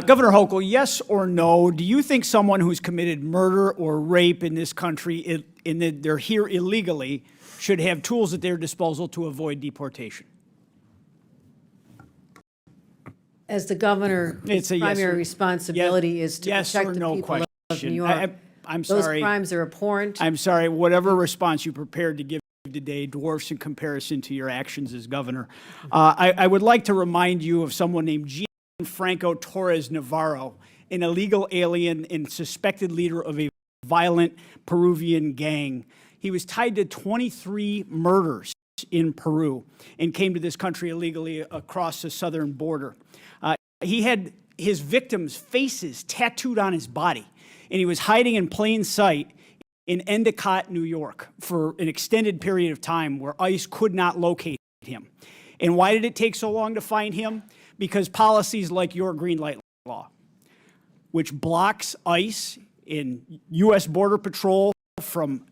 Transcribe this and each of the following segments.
Governor Hochul, yes or no, do you think someone who's committed murder or rape in this country, in that they're here illegally, should have tools at their disposal to avoid deportation? As the governor, his primary responsibility is to protect the people of New York. I'm sorry. Those crimes are abhorrent. I'm sorry. Whatever response you prepared to give today dwarfs in comparison to your actions as governor. I would like to remind you of someone named Gianfranco Torres Navarro, an illegal alien and suspected leader of a violent Peruvian gang. He was tied to 23 murders in Peru and came to this country illegally across the southern border. He had his victims' faces tattooed on his body, and he was hiding in plain sight in Endicott, New York, for an extended period of time where ICE could not locate him. And why did it take so long to find him? Because policies like your green light law, which blocks ICE and U.S. Border Patrol from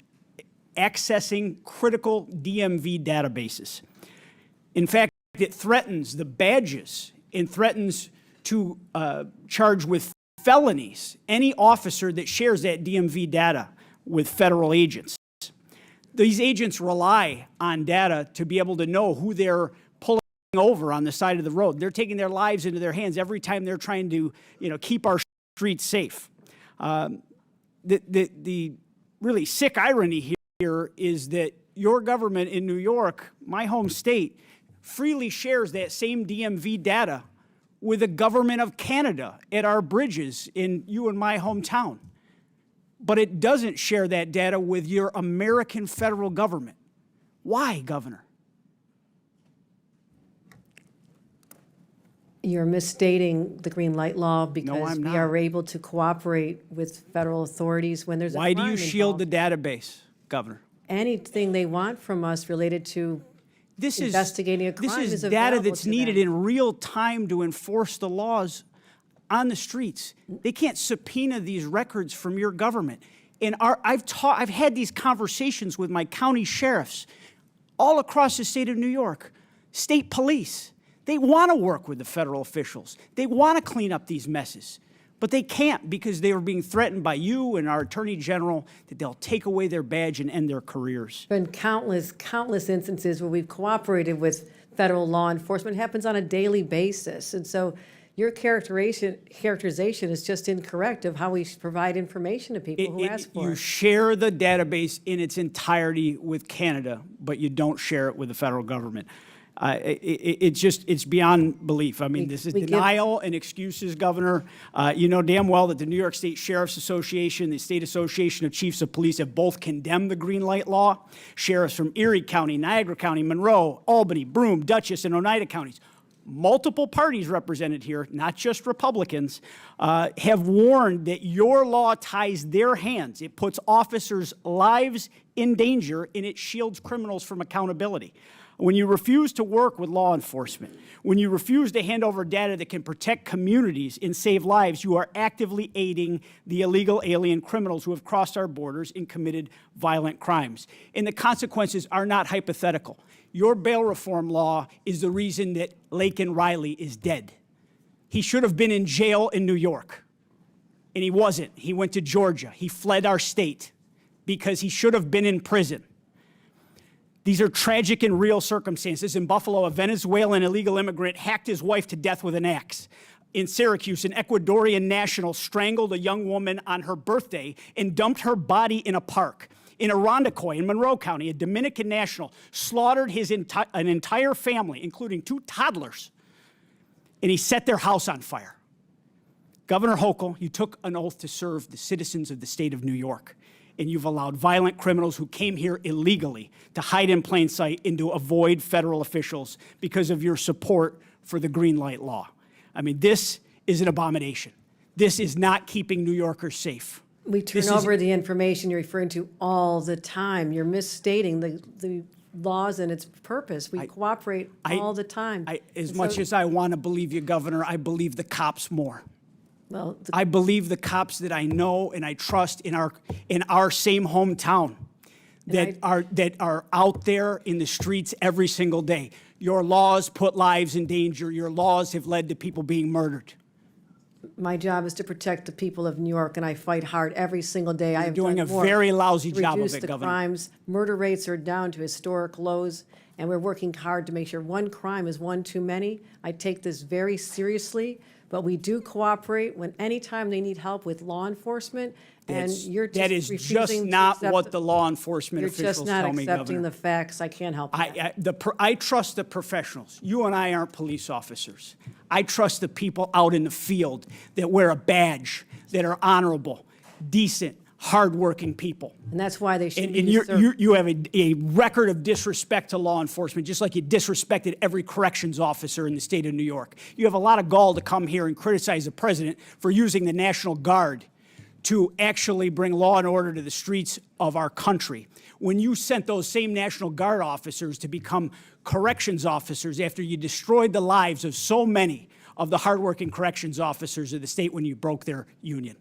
accessing critical DMV databases. In fact, it threatens the badges and threatens to charge with felonies any officer that shares that DMV data with federal agents. These agents rely on data to be able to know who they're pulling over on the side of the road. They're taking their lives into their hands every time they're trying to, keep our streets safe. The really sick irony here is that your government in New York, my home state, freely shares that same DMV data with the government of Canada at our bridges in you and my hometown. But it doesn't share that data with your American federal government. Why, Governor? You're misstating the green light law because we are able to cooperate with federal authorities when there's a crime involved. Why do you shield the database, Governor? Anything they want from us related to investigating a crime is available to them. This is data that's needed in real time to enforce the laws on the streets. They can't subpoena these records from your government. And I've had these conversations with my county sheriffs all across the state of New York, state police. They want to work with the federal officials. They want to clean up these messes, but they can't because they are being threatened by you and our Attorney General that they'll take away their badge and end their careers. Been countless instances where we've cooperated with federal law enforcement. It happens on a daily basis. And so your characterization is just incorrect of how we provide information to people who ask for it. You share the database in its entirety with Canada, but you don't share it with the federal government. It's beyond belief. I mean, this is denial and excuses, Governor. You know damn well that the New York State Sheriff's Association, the State Association of Chiefs of Police have both condemned the green light law. Sheriffs from Erie County, Niagara County, Monroe, Albany, Broome, Dutchess, and Oneida counties, multiple parties represented here, not just Republicans, have warned that your law ties their hands. It puts officers' lives in danger, and it shields criminals from accountability. When you refuse to work with law enforcement, when you refuse to hand over data that can protect communities and save lives, you are actively aiding the illegal alien criminals who have crossed our borders and committed violent crimes. And the consequences are not hypothetical. Your bail reform law is the reason that Laken Riley is dead. He should have been in jail in New York, and he wasn't. He went to Georgia. He fled our state because he should have been in prison. These are tragic and real circumstances. In Buffalo, a Venezuelan illegal immigrant hacked his wife to death with an axe. In Syracuse, an Ecuadorian national strangled a young woman on her birthday and dumped her body in a park. In Irondequoit, in Monroe County, a Dominican national slaughtered an entire family, including 2 toddlers, and he set their house on fire. Governor Hochul, you took an oath to serve the citizens of the state of New York, and you've allowed violent criminals who came here illegally to hide in plain sight and to avoid federal officials because of your support for the green light law. I mean, this is an abomination. This is not keeping New Yorkers safe. We turn over the information you're referring to all the time. You're misstating the laws and its purpose. We cooperate all the time. As much as I want to believe you, Governor, I believe the cops more. Well, I believe the cops that I know and I trust in our same hometown that are out there in the streets every single day. Your laws put lives in danger. Your laws have led to people being murdered. My job is to protect the people of New York, and I fight hard every single day. I have doing done a more very lousy to job of reduce it, the Governor. crimes. Murder rates are down to historic lows, and we're working hard to make sure one crime is one too many. I take this very seriously, but we do cooperate when anytime they need help with law enforcement, and you're just That is refusing just to not accept what the law enforcement You're officials just not tell me, accepting Governor. the facts. I can't help that. I trust the professionals. You and I aren't police officers. I trust the people out in the field that wear a badge, that are honorable, decent, hardworking people. And that's why they should And be usurped. you have a record of disrespect to law enforcement, just like you disrespected every corrections officer in the state of New York. You have a lot of gall to come here and criticize the president for using the National Guard to actually bring law and order to the streets of our country. When you sent those same National Guard officers to become corrections officers after you destroyed the lives of so many of the hardworking corrections officers of the state when you broke their union.